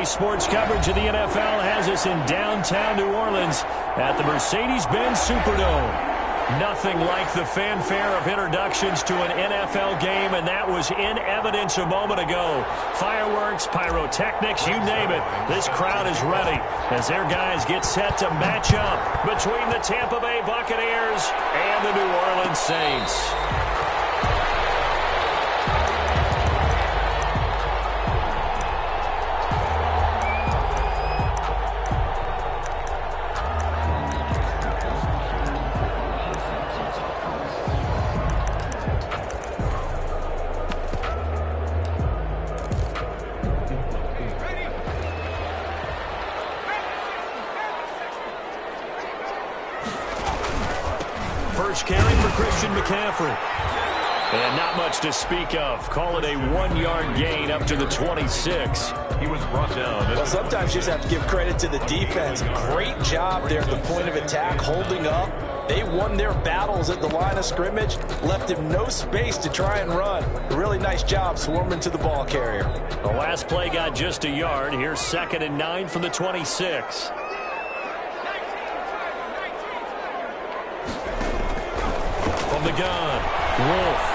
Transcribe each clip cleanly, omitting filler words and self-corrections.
Today's sports coverage of the NFL has us in downtown New Orleans at the Mercedes-Benz Superdome. Nothing like the fanfare of introductions to an NFL game, and that was in evidence a moment ago. Fireworks, pyrotechnics, you name it. This crowd is ready as their guys get set to match up between the Tampa Bay Buccaneers and the New Orleans Saints. First carry for Christian McCaffrey. And not much to speak of. Call it a 1-yard gain up to the 26. He was brought down. Well, sometimes you just have to give credit to the defense. Great job there at the point of attack, holding up. They won their battles at the line of scrimmage, left him no space to try and run. A really nice job swarming to the ball carrier. The last play got just a yard. Here's 2nd and 9 from the 26. From the gun, Wolf.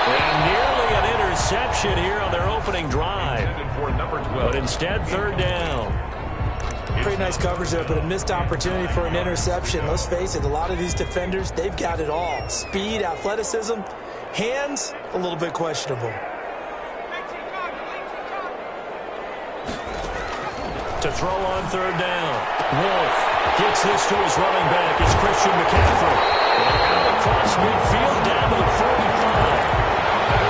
And nearly an interception here on their opening drive. But instead, 3rd down. Pretty nice coverage there, but a missed opportunity for an interception. Let's face it, a lot of these defenders, they've got it all. Speed, athleticism, hands, a little bit questionable. To throw on 3rd down. Wolf gets this to his running back. It's Christian McCaffrey. And out across midfield down to the 45.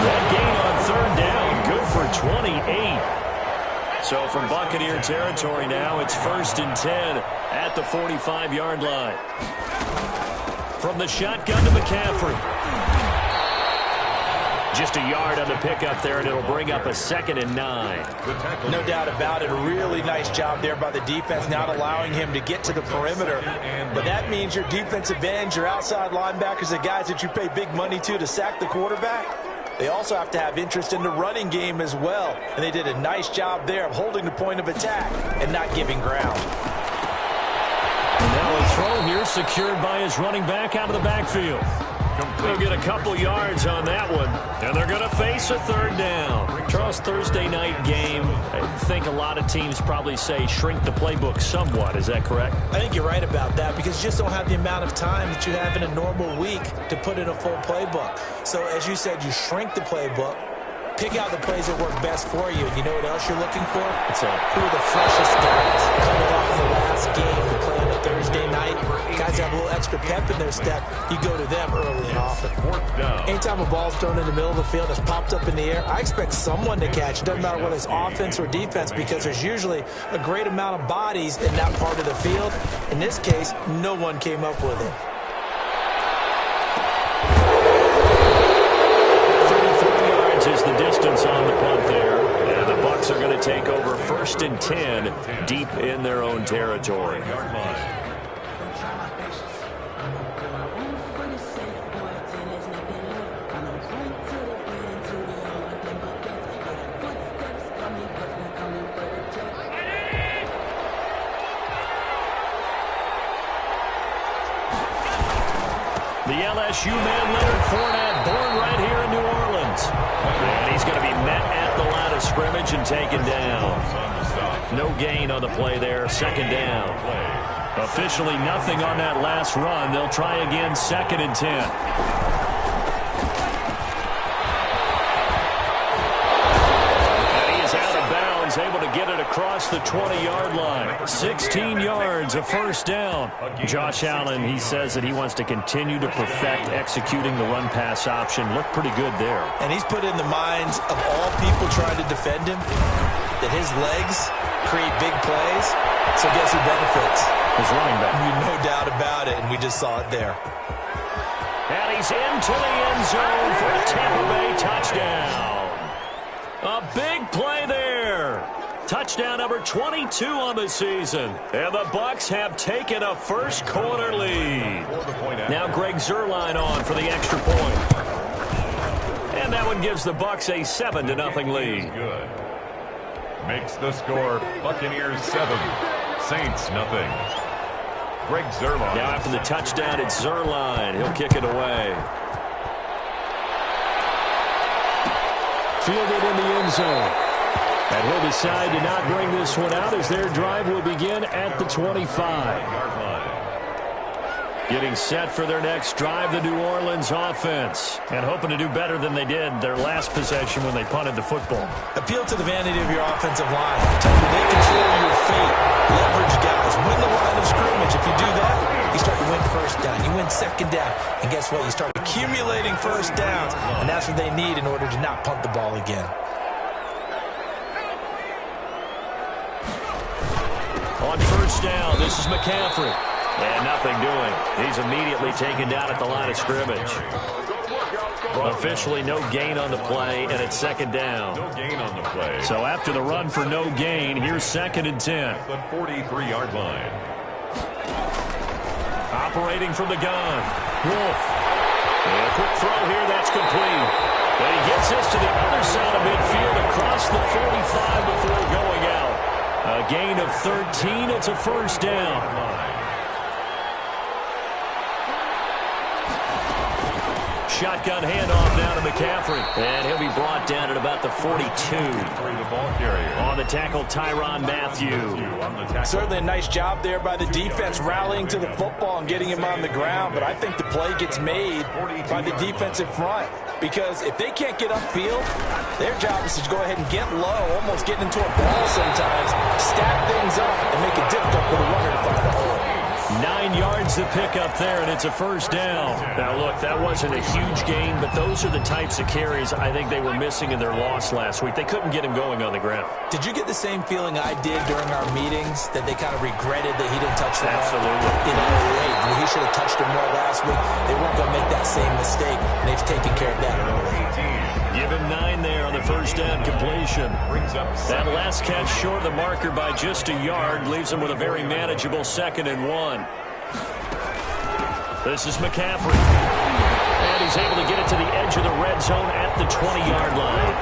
That gain on 3rd down, good for 28. So from Buccaneer territory now, it's 1st and 10 at the 45-yard line. From the shotgun to McCaffrey. Just a yard on the pickup there, and it'll bring up a 2nd and 9. No doubt about it. A really nice job there by the defense, not allowing him to get to the perimeter. But that means your defensive ends, your outside linebackers, the guys that you pay big money to sack the quarterback, they also have to have interest in the running game as well. And they did a nice job there of holding the point of attack and not giving ground. And now a throw here secured by his running back out of the backfield. They'll get a couple yards on that one, and they're going to face a 3rd down. Charles, Thursday night game, I think a lot of teams probably say shrink the playbook somewhat. Is that correct? I think you're right about that because you just don't have the amount of time that you have in a normal week to put in a full playbook. So, as you said, you shrink the playbook, pick out the plays that work best for you. And you know what else you're looking for? Who are the freshest guys coming off the last game to play on a Thursday night? Guys have a little extra pep in their step. You go to them early and often. Anytime a ball's thrown in the middle of the field, it's popped up in the air, I expect someone to catch. It doesn't matter whether it's offense or defense because there's usually a great amount of bodies in that part of the field. In this case, no one came up with it. 33 yards is the distance on the punt there. And the Bucs are going to take over 1st and 10 deep in their own territory. The LSU man, Leonard Fournette, born right here in New Orleans. And he's going to be met at the line of scrimmage and taken down. No gain on the play there, 2nd down. Officially nothing on that last run. They'll try again, 2nd and 10. Able to get it across the 20-yard line. 16 yards, a 1st down. Josh Allen, he says that he wants to continue to perfect executing the run-pass option. Looked pretty good there. And he's put in the minds of all people trying to defend him that his legs create big plays. So guess who benefits? His running back. No doubt about it, and we just saw it there. And he's into the end zone for a Tampa Bay touchdown. A big play there. Touchdown number 22 on the season. And the Bucs have taken a first quarter lead. Now Greg Zuerlein on for the extra point. And that one gives the Bucs a 7-0 lead. makes the score Buccaneers 7, Saints nothing. Greg Zuerlein. Now after the touchdown, it's Zuerlein. He'll kick it away. Fielded in the end zone. And he'll decide to not bring this one out as their drive will begin at the 25. Getting set for their next drive, the New Orleans offense. And hoping to do better than they did their last possession when they punted the football. Appeal to the vanity of your offensive line. They control your fate. Leverage guys. Win the line of scrimmage. If you do that, you start to win first down. You win second down. And guess what? You start accumulating first downs. And that's what they need in order to not punt the ball again. On first down, this is McCaffrey. And nothing doing. He's immediately taken down at the line of scrimmage. Officially no gain on the play, and it's second down. No gain on the play. So after the run for no gain, here's 2nd and 10. The 43-yard line. Operating from the gun. Wolf. And a quick throw here, that's complete. And he gets this to the other side of midfield across the 45 before going out. A gain of 13. It's a first down. Shotgun handoff now to McCaffrey. And he'll be brought down at about the 42. On the tackle, Tyrann Mathieu. Certainly a nice job there by the defense rallying to the football and getting him on the ground. But I think the play gets made by the defensive front. Because if they can't get upfield, their job is to go ahead and get low, almost getting into a ball sometimes, stack things up, and make it difficult for the runner to find the hole. 9 yards to pick up there, and it's a first down. Now, look, that wasn't a huge gain, but those are the types of carries I think they were missing in their loss last week. They couldn't get him going on the ground. Did you get the same feeling I did during our meetings, that they kind of regretted that he didn't touch the ball? Absolutely. He should have touched him more last week. They weren't going to make that same mistake, and they've taken care of that early. Give him 9 there on the first down completion. That last catch short of the marker by just a yard leaves him with a very manageable 2nd and 1. This is McCaffrey. And he's able to get it to the edge of the red zone at the 20-yard line.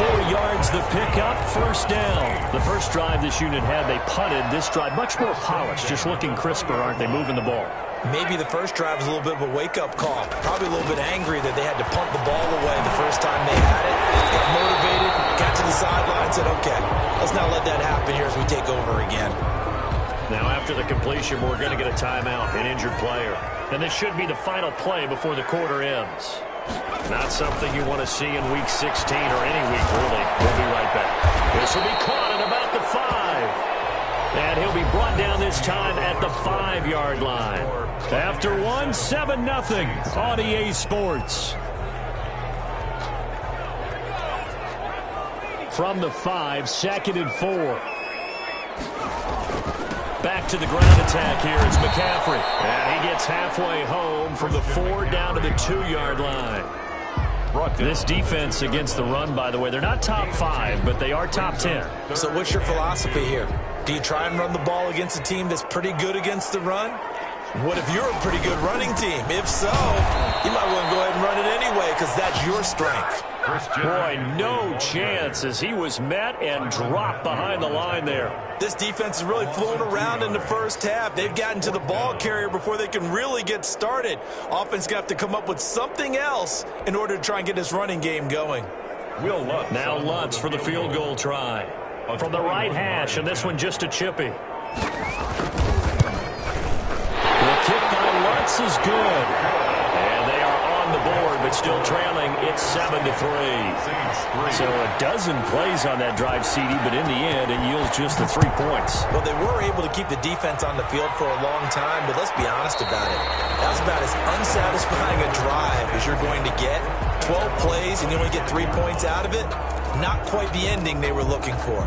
4 yards the pickup, first down. The first drive this unit had, they punted. This drive, much more polished, just looking crisper, aren't they, moving the ball? Maybe the first drive was a little bit of a wake-up call. Probably a little bit angry that they had to punt the ball away the first time they had it. Got motivated, got to the sideline, said, okay, let's not let that happen here as we take over again. Now after the completion, we're going to get a timeout, an injured player. And this should be the final play before the quarter ends. Not something you want to see in Week 16 or any week, really. We'll be right back. This will be caught at about the 5. And he'll be brought down this time at the 5-yard line. After 1, 7-0 on EA Sports. From the 5, 2nd and 4. Back to the ground attack here. It's McCaffrey. And he gets halfway home from the 4 down to the 2-yard line. This defense against the run, by the way, they're not top 5, but they are top 10. So what's your philosophy here? Do you try and run the ball against a team that's pretty good against the run? What if you're a pretty good running team? If so, you might want to go ahead and run it anyway because that's your strength. Boy, no chance as he was met and dropped behind the line there. This defense is really flown around in the first half. They've gotten to the ball carrier before they can really get started. Offense got to come up with something else in order to try and get this running game going. Now Lutz for the field goal try. From the right hash, and this one just a chippy. The kick by Lutz is good. And they are on the board, but still trailing. It's 7-3. So a dozen plays on that drive, CD, but in the end, it yields just the 3 points. Well, they were able to keep the defense on the field for a long time, but let's be honest about it. That was about as unsatisfying a drive as you're going to get. 12 plays, and you only get 3 points out of it. Not quite the ending they were looking for.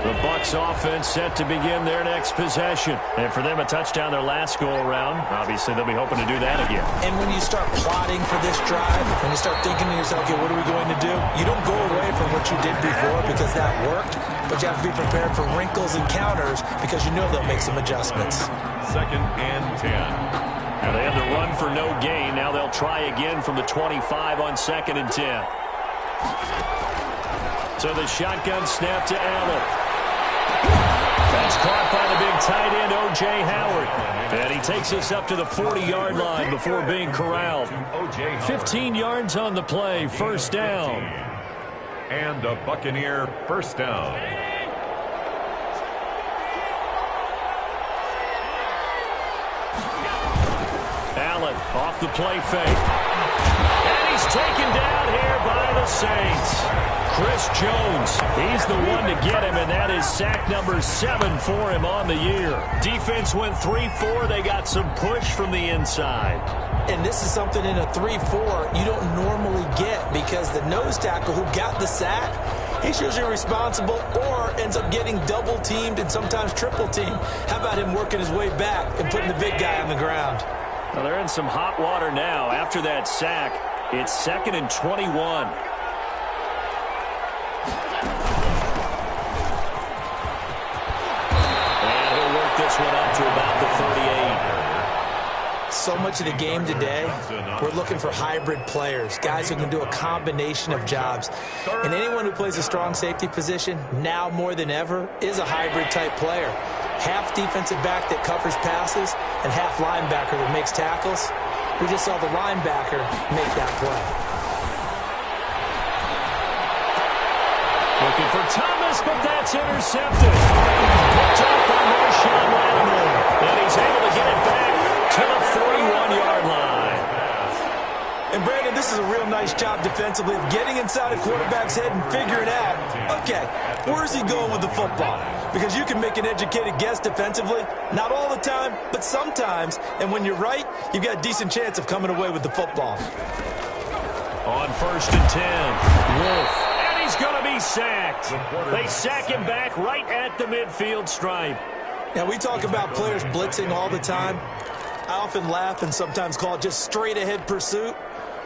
The Bucs offense set to begin their next possession. And for them, a touchdown their last go-around. Obviously, they'll be hoping to do that again. And when you start plotting for this drive, when you start thinking to yourself, okay, what are we going to do? You don't go away from what you did before because that worked, but you have to be prepared for wrinkles and counters because you know they'll make some adjustments. 2nd and 10. Now they had the run for no gain. Now they'll try again from the 25 on 2nd and 10. So the shotgun snap to Allen. That's caught by the big tight end, O.J. Howard. And he takes us up to the 40-yard line before being corralled. 15 yards on the play, first down. And a Buccaneer first down. Allen off the play fake. And he's taken down here by the Saints. Chris Jones, he's the one to get him, and that is sack number 7 for him on the year. Defense went 3-4. They got some push from the inside. And this is something in a 3-4 you don't normally get, because the nose tackle who got the sack, he's usually responsible or ends up getting double-teamed and sometimes triple-teamed. How about him working his way back and putting the big guy on the ground? Well, they're in some hot water now. After that sack, it's 2nd and 21. And he'll work this one up to about the 38. So much of the game today, we're looking for hybrid players, guys who can do a combination of jobs. And anyone who plays a strong safety position, now more than ever, is a hybrid-type player. Half defensive back that covers passes and half linebacker that makes tackles. We just saw the linebacker make that play. Looking for Thomas, but that's intercepted. Picked up by Marshawn Lattimore. And he's able to get it back to the 41-yard line. And Brandon, this is a real nice job defensively of getting inside a quarterback's head and figuring out, okay, where's he going with the football? Because you can make an educated guess defensively, not all the time, but sometimes. And when you're right, you've got a decent chance of coming away with the football. On 1st and 10, Wolf. And he's going to be sacked. They sack him back right at the midfield stripe. Now, we talk about players blitzing all the time. I often laugh and sometimes call it just straight-ahead pursuit.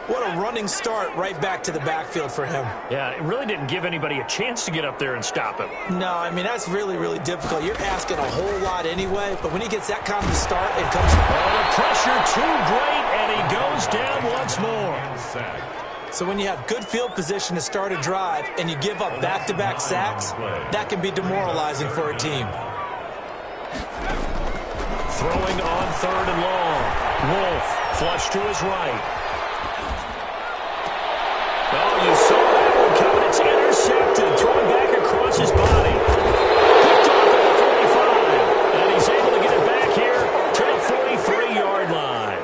What a running start right back to the backfield for him. Yeah, it really didn't give anybody a chance to get up there and stop him. No, I mean, that's really, really difficult. You're asking a whole lot anyway, but when he gets that kind of start, it comes... Oh, the pressure too great, and he goes down once more. So when you have good field position to start a drive and you give up back-to-back sacks, that can be demoralizing for a team. Throwing on 3rd and long. Wolf, flush to his right. Oh, you saw that one coming. It's intercepted. Throwing back across his body. Picked off at the 45. And he's able to get it back here to the 43-yard line.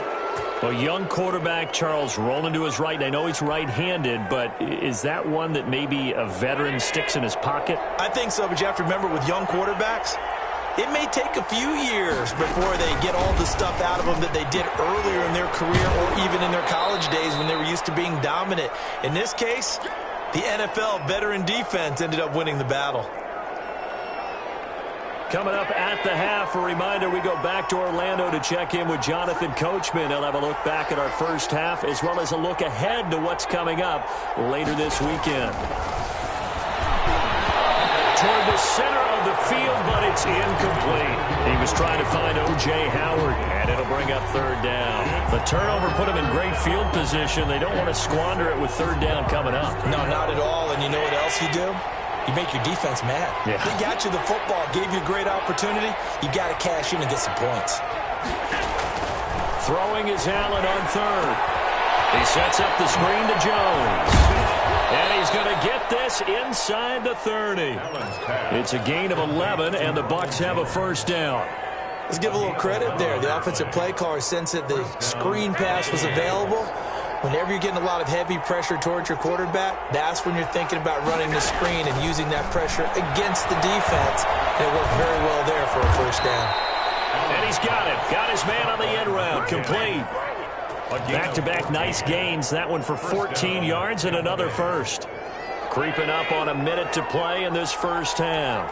A young quarterback, Charles, rolling to his right. I know he's right-handed, but is that one that maybe a veteran sticks in his pocket? I think so, but you have to remember with young quarterbacks, it may take a few years before they get all the stuff out of them that they did earlier in their career or even in their college days when they were used to being dominant. In this case, the NFL veteran defense ended up winning the battle. Coming up at the half, a reminder, we go back to Orlando to check in with Jonathan Coachman. He'll have a look back at our first half as well as a look ahead to what's coming up later this weekend. Toward the center of the field, but it's incomplete. He was trying to find O.J. Howard, and it'll bring up 3rd down. The turnover put him in great field position. They don't want to squander it with 3rd down coming up. No, not at all. And you know what else you do? You make your defense mad. Yeah. They got you the football, gave you a great opportunity. You got to cash in and get some points. Throwing is Allen on 3rd. He sets up the screen to Jones. And he's going to get this inside the 30. It's a gain of 11, and the Bucs have a 1st down. Let's give a little credit there. The offensive play caller sensed that the screen pass was available. Whenever you're getting a lot of heavy pressure towards your quarterback, that's when you're thinking about running the screen and using that pressure against the defense. And it worked very well there for a 1st down. And he's got it. Got his man on the end round. Complete. Back-to-back nice gains. That one for 14 yards and another 1st. Creeping up on a minute to play in this first half.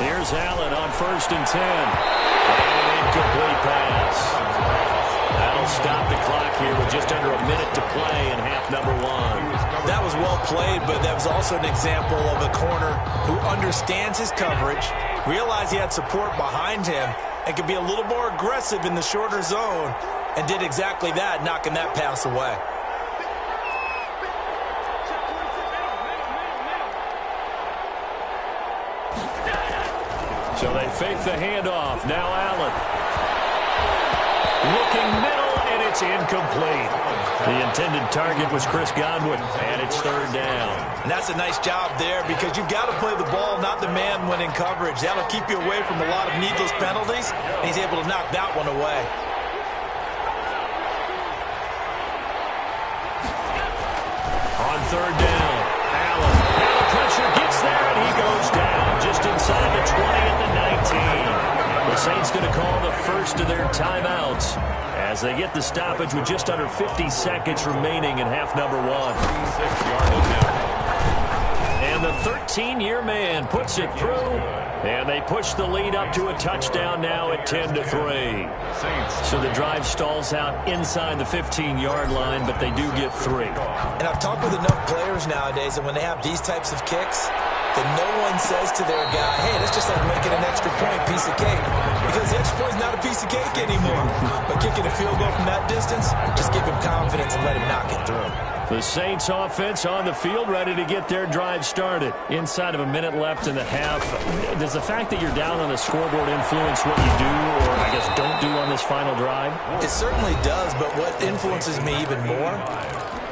Here's Allen on 1st and 10. And an incomplete pass. That'll stop the clock here with just under a minute to play in half number 1. That was well played, but that was also an example of a corner who understands his coverage, realized he had support behind him, and could be a little more aggressive in the shorter zone, and did exactly that, knocking that pass away. So they fake the handoff. Now Allen. Looking middle, and it's incomplete. The intended target was Chris Godwin, and it's third down. And that's a nice job there because you've got to play the ball, not the man when in coverage. That'll keep you away from a lot of needless penalties, and he's able to knock that one away. On third down, Allen. Now the pressure gets there, and he goes down just inside the 20 at the 19. The Saints going to call the first of their timeouts as they get the stoppage with just under 50 seconds remaining in half number one. 6-yard attempt. And the 13-year man puts it through, and they push the lead up to a touchdown now at 10-3. So the drive stalls out inside the 15-yard line, but they do get 3. And I've talked with enough players nowadays, and when they have these types of kicks, that no one says to their guy, hey, that's just like making an extra point, piece of cake. Because the extra point is not a piece of cake anymore. But kicking a field goal from that distance, just give him confidence and let him knock it through. The Saints offense on the field ready to get their drive started. Inside of a minute left in the half. Does the fact that you're down on the scoreboard influence what you do, or I guess don't do on this final drive? It certainly does, but what influences me even more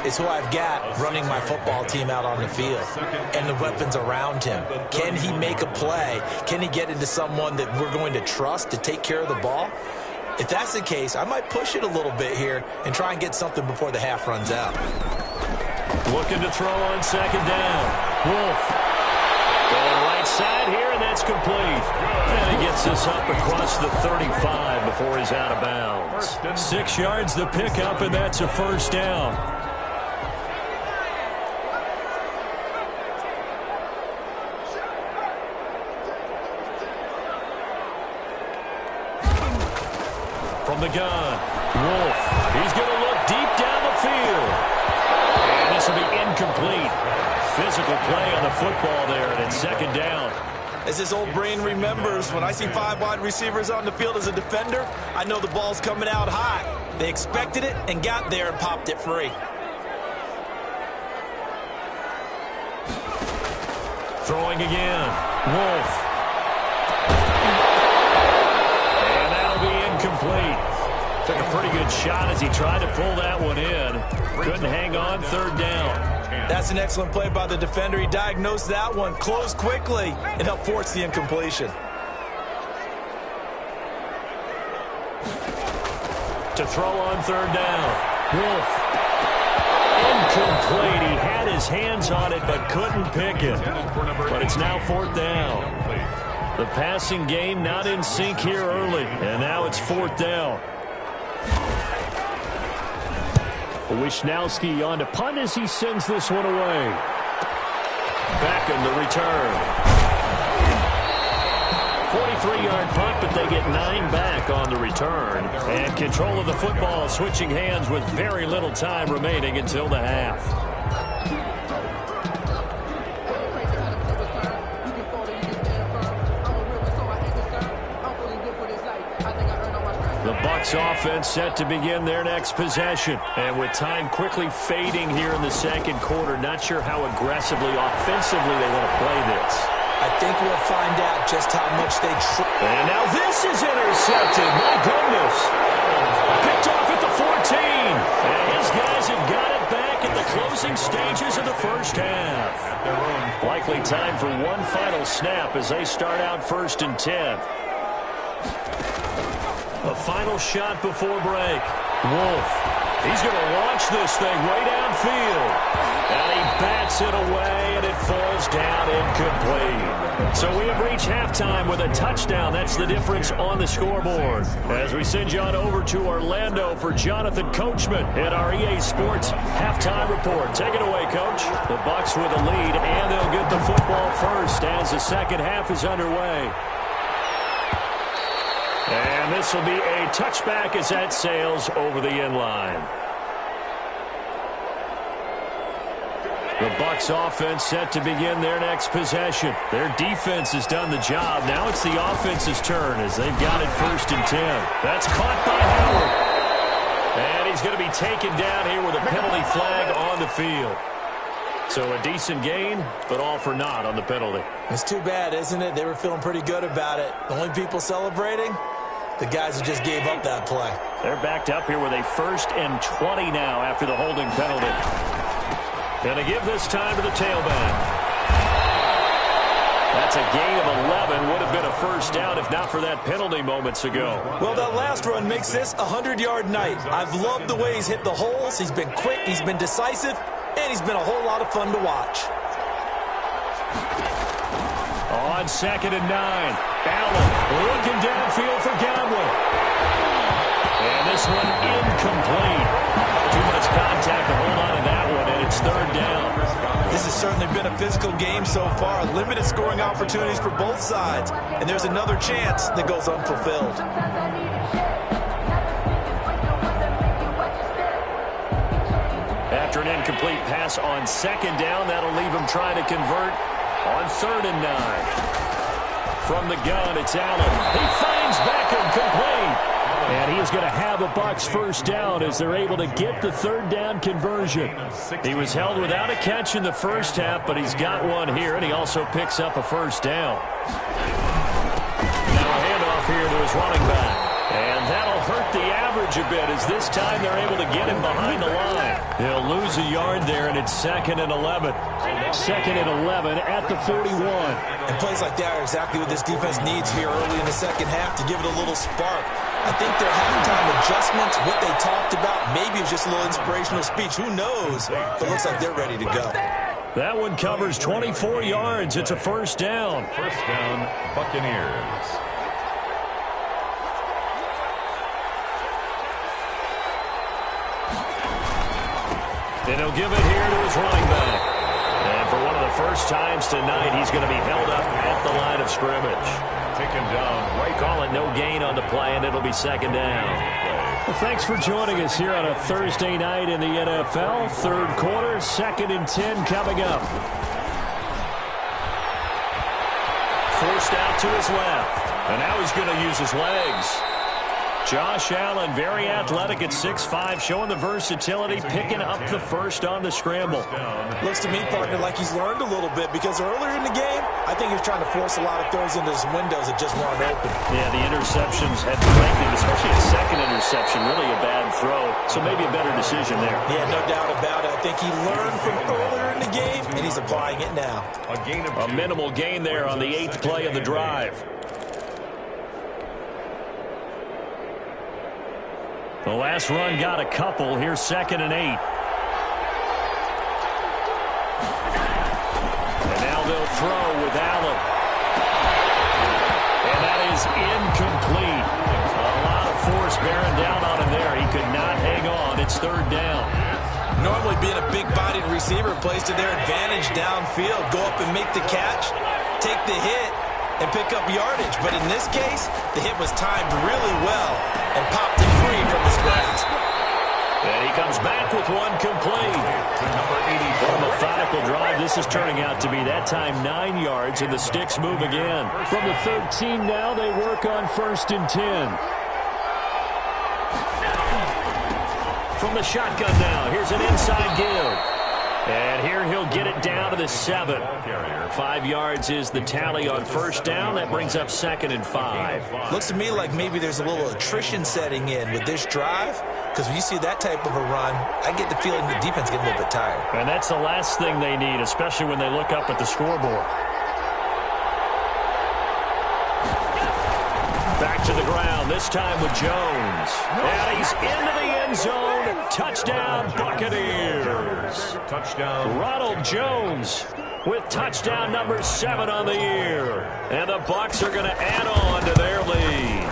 is who I've got running my football team out on the field and the weapons around him. Can he make a play? Can he get into someone that we're going to trust to take care of the ball? If that's the case, I might push it a little bit here and try and get something before the half runs out. Looking to throw on second down. Wolf. Going right side here, and that's complete. And he gets this up across the 35 before he's out of bounds. 6 yards the pickup, and that's a first down. From the gun, Wolf. He's going to look deep down the field. And this will be incomplete. Physical play on the football there, and it's second down. As his old brain remembers, when I see 5 wide receivers on the field as a defender, I know the ball's coming out high. They expected it and got there and popped it free. Throwing again, Wolf. Complete. Took a pretty good shot as he tried to pull that one in. Couldn't hang on, third down. That's an excellent play by the defender. He diagnosed that one, closed quickly, and helped force the incompletion. To throw on third down. Wolf. Incomplete. He had his hands on it but couldn't pick it. But it's now fourth down. The passing game not in sync here early, and now it's fourth down. Wishnowski on to punt as he sends this one away. Back in the return. 43-yard punt, but they get 9 back on the return. And control of the football switching hands with very little time remaining until the half. Bucs offense set to begin their next possession. And with time quickly fading here in the second quarter, not sure how aggressively, offensively they want to play this. I think we'll find out just how much they try. And now this is intercepted. My goodness. Picked off at the 14. And his guys have got it back at the closing stages of the first half. Likely time for one final snap as they start out 1st and 10. A final shot before break. Wolf. He's going to launch this thing way downfield. And he bats it away, and it falls down incomplete. So we have reached halftime with a touchdown. That's the difference on the scoreboard. As we send you on over to Orlando for Jonathan Coachman at our EA Sports halftime report. Take it away, Coach. The Bucs with a lead, and they'll get the football first as the second half is underway. And this will be a touchback as that sails over the end line. The Bucs offense set to begin their next possession. Their defense has done the job. Now it's the offense's turn as they've got it 1st and 10. That's caught by Howard. And he's going to be taken down here with a penalty flag on the field. So a decent gain, but all for naught on the penalty. It's too bad, isn't it? They were feeling pretty good about it. The only people celebrating, the guys who just gave up that play. They're backed up here with a 1st and 20 now after the holding penalty. Going to give this time to the tailback. That's a gain of 11. Would have been a 1st down if not for that penalty moments ago. Well, that last run makes this a 100-yard night. I've loved the way he's hit the holes. He's been quick. He's been decisive. And he's been a whole lot of fun to watch. On 2nd and 9. Allen looking downfield for Godwin. And this one incomplete. Too much contact to hold on to that one, and it's 3rd down. This has certainly been a physical game so far. Limited scoring opportunities for both sides. And there's another chance that goes unfulfilled. After an incomplete pass on 2nd down, that'll leave him trying to convert on 3rd and 9. From the gun, it's Allen. He finds Beckham complete. And he is going to have a Bucs 1st down as they're able to get the 3rd down conversion. He was held without a catch in the 1st half, but he's got one here, and he also picks up a 1st down. Now a handoff here to his running back. And that'll hurt the average a bit as this time they're able to get him behind the line. He'll lose a yard there, and it's 2nd and 11. 2nd and 11 at the 41. And plays like that are exactly what this defense needs here early in the 2nd half to give it a little spark. I think their halftime adjustments, what they talked about, maybe it was just a little inspirational speech. Who knows? But it looks like they're ready to go. That one covers 24 yards. It's a 1st down. 1st down, Buccaneers. And he'll give it here to his running back. And for one of the first times tonight, he's going to be held up at the line of scrimmage. Taken down right. Call it no gain on the play, and it'll be 2nd down. Well, thanks for joining us here on a Thursday night in the NFL. 3rd quarter, 2nd and 10 coming up. Forced out to his left. And now he's going to use his legs. Josh Allen, very athletic at 6'5", showing the versatility, picking up the 1st on the scramble. Looks to me, partner, like he's learned a little bit because earlier in the game, I think he was trying to force a lot of throws into some windows that just weren't open. Yeah, the interceptions had plagued him, especially a 2nd interception, really a bad throw, so maybe a better decision there. Yeah, no doubt about it. I think he learned from earlier in the game, and he's applying it now. A minimal gain there on the 8th play of the drive. The last run got a couple. Here's 2nd and 8. And now they'll throw with Allen. And that is incomplete. A lot of force bearing down on him there. He could not hang on. It's 3rd down. Normally being a big-bodied receiver plays to their advantage downfield. Go up and make the catch, take the hit, and pick up yardage. But in this case, the hit was timed really well and popped it free from his grasp. And he comes back with one complete. What a methodical drive this is turning out to be. That time 9 yards, and the sticks move again. From the 13 now, they work on 1st and 10. From the shotgun now, here's an inside give. And here he'll get it down to the 7. 5 yards is the tally on 1st down. That brings up 2nd and 5. Looks to me like maybe there's a little attrition setting in with this drive, because when you see that type of a run, I get the feeling the defense getting a little bit tired. And that's the last thing they need, especially when they look up at the scoreboard. Back to the ground, this time with Jones. And he's into the end zone. Touchdown, Buccaneers. Touchdown. Ronald Jones with touchdown number 7 on the year. And the Bucs are going to add on to their lead.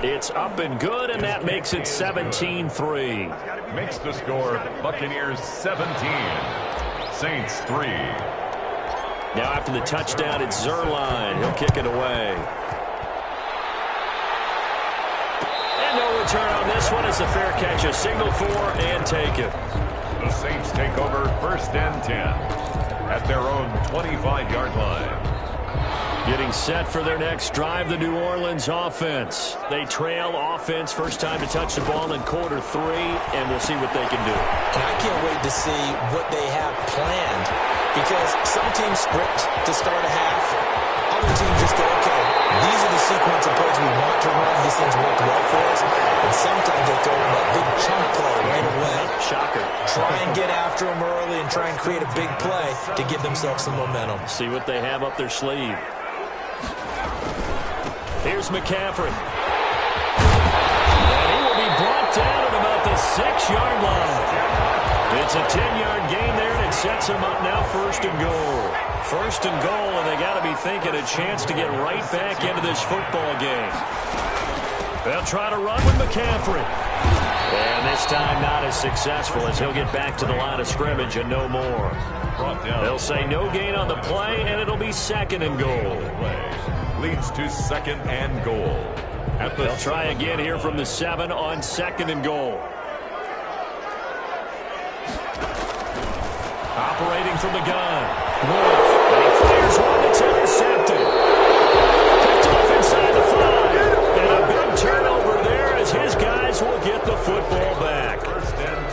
It's up and good, and that makes it 17-3. Makes the score Buccaneers 17, Saints 3. Now after the touchdown, it's Zuerlein. He'll kick it away. And no return on this one. It's a fair catch, a signal for and take it. The Saints take over 1st and 10 at their own 25-yard line. Getting set for their next drive, the New Orleans offense. They trail offense, first time to touch the ball in quarter 3, and we'll see what they can do. And I can't wait to see what they have planned, because some teams script to start a half. Other teams just go, okay, these are the sequence of plays we want to run. These things worked well for us. And sometimes they throw in that big chunk play right away. Shocker. Try and get after them early and try and create a big play to give themselves some momentum. See what they have up their sleeve. Here's McCaffrey. And he will be brought down at about the 6-yard line. It's a 10-yard gain there, and it sets him up now 1st and goal. 1st and goal, and they got to be thinking a chance to get right back into this football game. They'll try to run with McCaffrey. And this time not as successful, as he'll get back to the line of scrimmage and no more. They'll say no gain on the play, and it'll be 2nd and goal. Leads to 2nd and goal. They'll try again here from the 7 on 2nd and goal. Operating from the gun. Wolf. And he fires one that's intercepted. Picked off inside the 5. And a big turnover there as his guys will get the football back. 1st and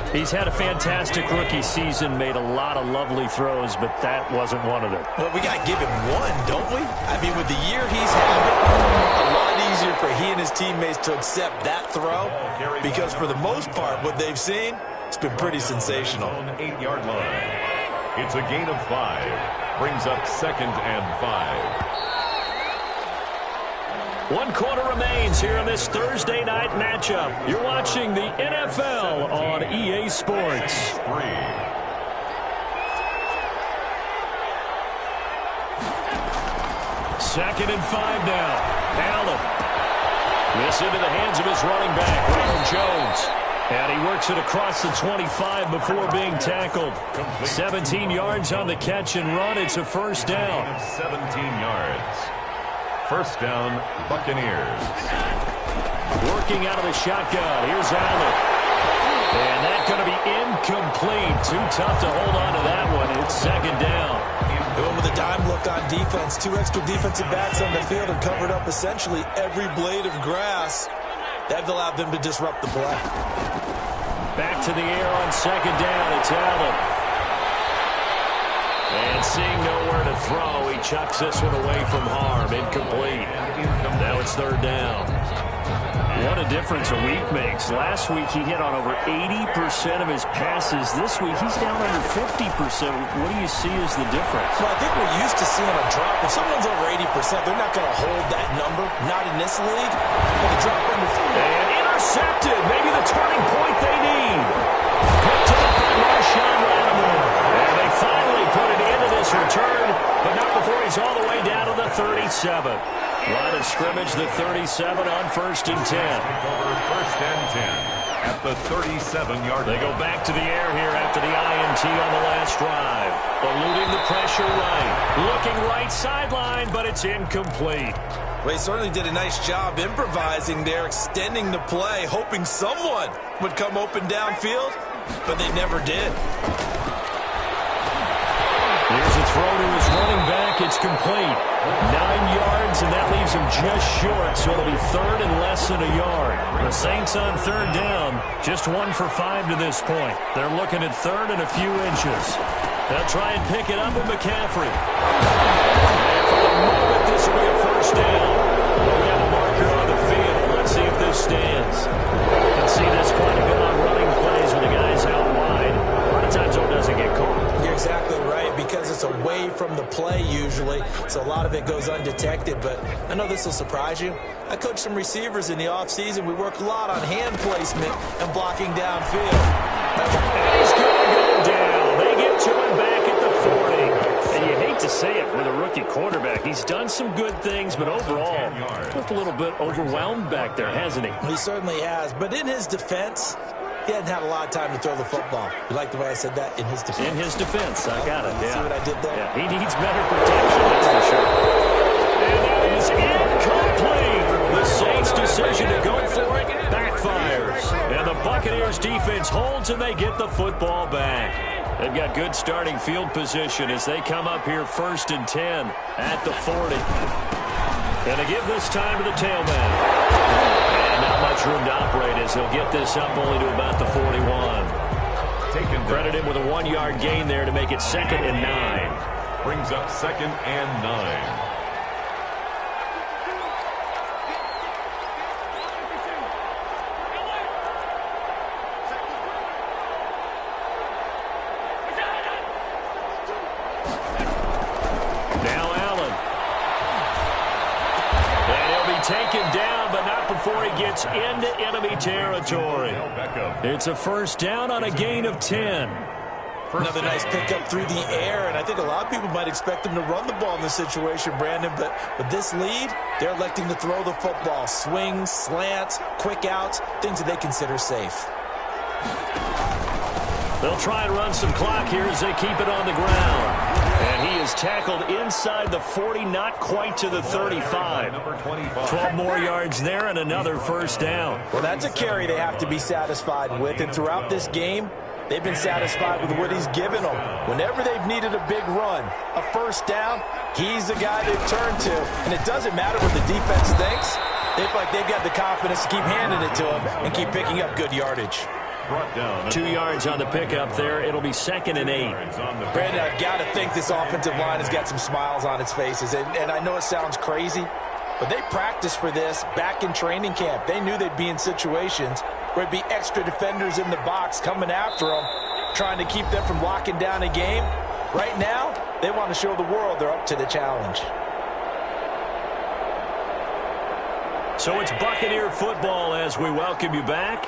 10. He's had a fantastic rookie season, made a lot of lovely throws, but that wasn't one of them. Well, we got to give him one, don't we? I mean, with the year he's having, a lot easier for he and his teammates to accept that throw, because for the most part, what they've seen, it's been pretty sensational. 8-yard line. It's a gain of 5. Brings up 2nd and 5. 1 quarter remains here in this Thursday night matchup. You're watching the NFL on EA Sports. 2nd and 5 now. Allen. This into the hands of his running back, Ronald Jones. And he works it across the 25 before being tackled. 17 yards on the catch and run. It's a 1st down. 17 yards. 1st down, Buccaneers. Working out of the shotgun. Here's Allen. And that's going to be incomplete. Too tough to hold on to that one. It's 2nd down. Going with a dime look on defense. 2 extra defensive backs on the field and covered up essentially every blade of grass. That allowed them to disrupt the play. Back to the air on 2nd down. It's Allen. And seeing nowhere to throw, he chucks this one away from harm. Incomplete. Now it's 3rd down. What a difference a week makes. Last week he hit on over 80% of his passes. This week he's down under 50%. What do you see as the difference? Well, I think we're used to seeing a drop. If someone's over 80%, they're not going to hold that number. Not in this league. But the drop under 50. And intercepted. Maybe the turning point they need. Picked up by Marshawn Lattimore. And they finally put it into this return, but not before he's all the way down to the 37. Line of scrimmage, the 37 on 1st and 10. Over 1st and 10 at the 37-yard line. They go back to the air here after the INT on the last drive. Eluding the pressure right. Looking right sideline, but it's incomplete. Well, he certainly did a nice job improvising there, extending the play, hoping someone would come open downfield, but they never did. Here's a throw to his running back. It's complete. 9 yards, and that leaves him just short, so it'll be 3rd and less than a yard. The Saints on 3rd down, just 1 for 5 to this point. They're looking at 3rd and a few inches. They'll try and pick it up with McCaffrey. And for the moment, this will be a 1st down. We have a marker on the field. Let's see if this stands. You can see this quite a bit on running plays with the guys out wide. A lot of times it doesn't get caught. You're exactly right, because it's away from the play usually, so a lot of it goes undetected. But I know this will surprise you. I coached some receivers in the offseason. We work a lot on hand placement and blocking downfield. And he's going to go down. They get to him back at the 40. And you hate to say it with a rookie quarterback. He's done some good things, but overall, looked a little bit overwhelmed back there, hasn't he? He certainly has. But in his defense, he hadn't had a lot of time to throw the football. You like the way I said that? In his defense. In his defense. I got it, yeah. See what I did there? Yeah, he needs better protection, that's for sure. And that is incomplete. The Saints' decision to go for it backfires. And the Buccaneers defense holds and they get the football back. They've got good starting field position as they come up here 1st and 10 at the 40. And they give this time to the tailback. And not much room to operate as he'll get this up only to about the 41. Credit him with a 1-yard gain there to make it 2nd and 9. Brings up 2nd and 9. Taken down, but not before he gets into enemy territory. It's a 1st down on a gain of 10. Another nice pickup through the air, and I think a lot of people might expect him to run the ball in this situation, Brandon, but with this lead, they're electing to throw the football. Swings, slants, quick outs, things that they consider safe. They'll try and run some clock here as they keep it on the ground. And he is tackled inside the 40, not quite to the 35. 12 more yards there and another 1st down. Well, that's a carry they have to be satisfied with. And throughout this game, they've been satisfied with what he's given them. Whenever they've needed a big run, a 1st down, he's the guy they've turned to. And it doesn't matter what the defense thinks. They feel like they've got the confidence to keep handing it to him and keep picking up good yardage. 2 yards on the pickup there. It'll be 2nd and 8. Brandon, I've got to think this offensive line has got some smiles on its faces. And I know it sounds crazy, but they practiced for this back in training camp. They knew they'd be in situations where it'd be extra defenders in the box coming after them, trying to keep them from locking down a game. Right now, they want to show the world they're up to the challenge. So it's Buccaneer football as we welcome you back.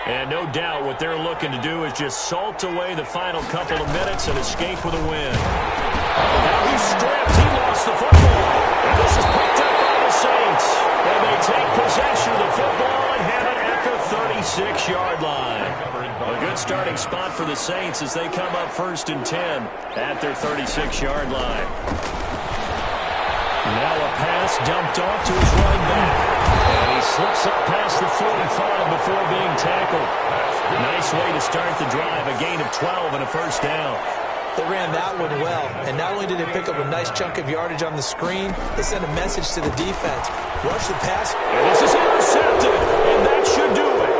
And no doubt what they're looking to do is just salt away the final couple of minutes and escape with a win. Now he's stripped. He lost the football. And this is picked up by the Saints. And they take possession of the football and have it at the 36-yard line. A good starting spot for the Saints as they come up 1st and 10 at their 36-yard line. Now a pass dumped off to his running back. And he slips up past the 45 before being tackled. Nice way to start the drive. A gain of 12 and a 1st down. They ran that one well. And not only did they pick up a nice chunk of yardage on the screen, they sent a message to the defense. Rush the pass. And this is intercepted. And that should do it.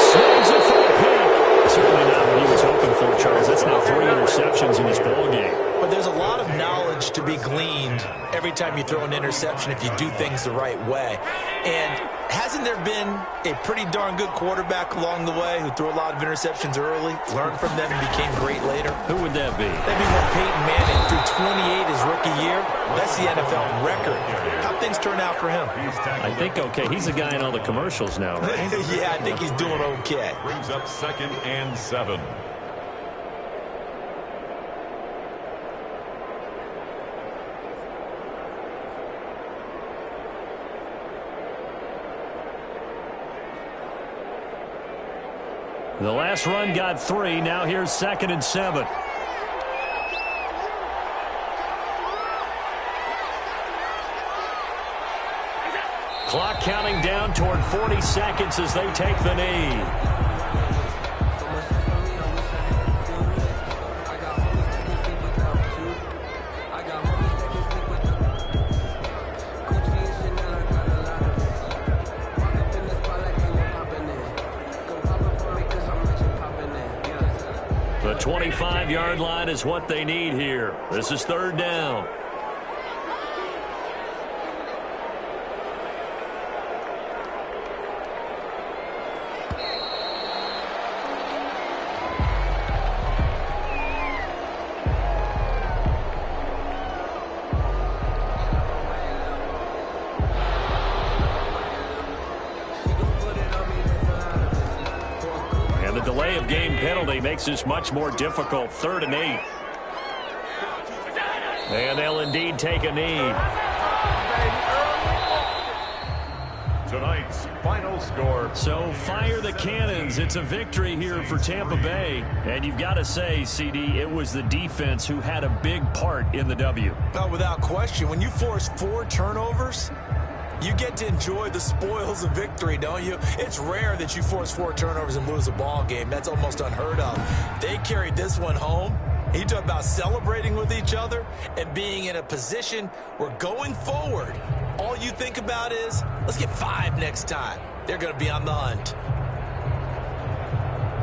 Swings it for a pick. Certainly not what he was hoping for, Charles. That's now 3 interceptions in this ballgame. But there's a lot of knowledge to be gleaned every time you throw an interception if you do things the right way. And hasn't there been a pretty darn good quarterback along the way who threw a lot of interceptions early, learned from them, and became great later? Who would that be? That'd be when Peyton Manning threw 28 his rookie year. That's the NFL record. How'd things turn out for him? I think okay. He's the guy in all the commercials now, right? Yeah, I think he's doing okay. Brings up 2nd and 7. The last run got 3. Now here's 2nd and 7. Clock counting down toward 40 seconds as they take the knee. The 25-yard line is what they need here. This is 3rd down. Delay of game penalty makes this much more difficult. 3rd and 8. And they'll indeed take a knee. Tonight's final score. So fire the cannons. It's a victory here for Tampa Bay. And you've got to say, CD, it was the defense who had a big part in the W. No, without question. When you force 4 turnovers, You get to enjoy the spoils of victory, don't you? It's rare that you force 4 turnovers and lose a ball game. That's almost unheard of. They carried this one home. You talk about celebrating with each other and being in a position where going forward, all you think about is, let's get 5 next time. They're going to be on the hunt.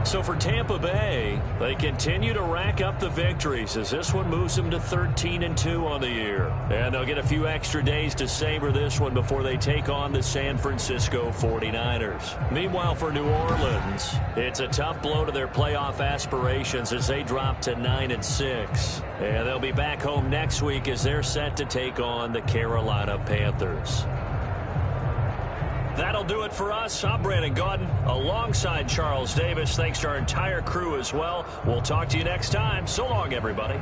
So for Tampa Bay, they continue to rack up the victories as this one moves them to 13-2 on the year. And they'll get a few extra days to savor this one before they take on the San Francisco 49ers. Meanwhile, for New Orleans, it's a tough blow to their playoff aspirations as they drop to 9-6. And they'll be back home next week as they're set to take on the Carolina Panthers. That'll do it for us. I'm Brandon Gaudin alongside Charles Davis. Thanks to our entire crew as well. We'll talk to you next time. So long, everybody.